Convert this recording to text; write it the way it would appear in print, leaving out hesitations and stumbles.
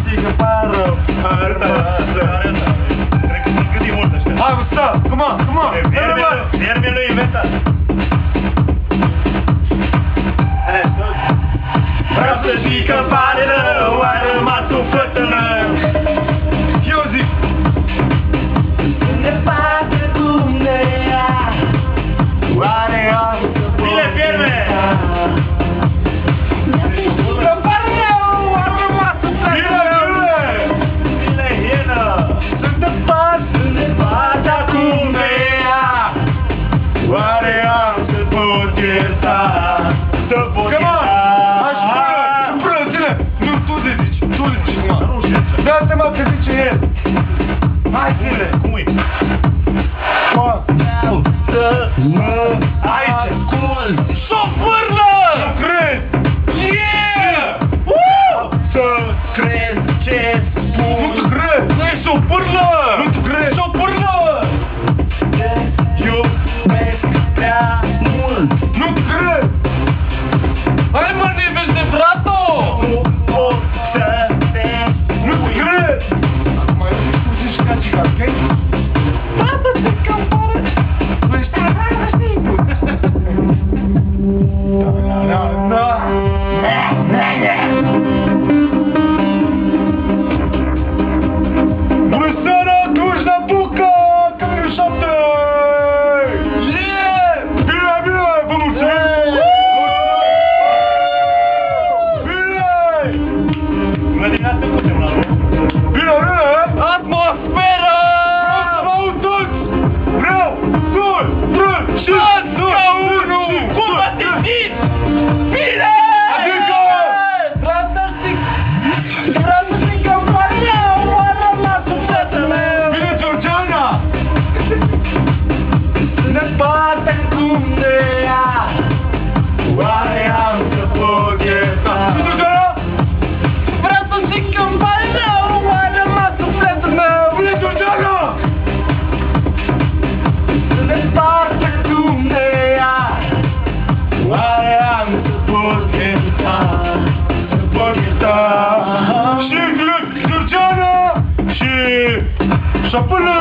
știi că pară. Cred că sunt gândit mult ăștia. Hai, stă, come on, come on. Viermele lui inventat. Vreau să zic că pare rău, a rămas un fătălău. Eu zic ne pasă cum ne ia. Oare am să pot Bine, Vierme! că pare rău, a rămas un fătălău. Bine, hienă! Sunt departe acum de ea. Oare am să pot ierta? Să pot Come on! ierta. Hai, până, ține! Nu, tu de zici, tu de zici, mă. Nu știu ce. Dă-te, mă, că zice el. Hai, ține! Cum e? Mă, Să mă aici! ascult! S-o pârlă! Nu cred! Yeah! Să crezi ce spun! Nu-ți cred! Nu e s-o pârlă! Nu-ți cred! S-o pârlă! Te iubesc prea mult! Nu-ți cred! Hai, mă, nivești de brato! Nu pot să te Nu-ți cred! Acum eu zici ca cica, ok? Tată-te că pare! Nu ești prea simplu! Da. Bună seara, Cluj-Napoca! Camerul 7! Yeah! Bine, bine! Vă mulțumesc! Bine! Bună dimineața, cum te-am luat? Bine, bine! Atmosferă! Vreau să vă aud toți! Vreau! 2, 3, și... Ca unul! Cum vă simțiți? Bine! Adică... Vreau să zic că îmi pare rău, a rămas un fătul meu! Bine, Georgiana! Ne bate cum de ea. Oare am să pot ierta? Bine, Georgiana! Vreau să zic că îmi pare rău, a rămas un fătul meu! Bine, Georgiana! Ne bate cum de ea. Oare am să pot ierta? Să pot ierta? Și Georgiana! Și... Șapână!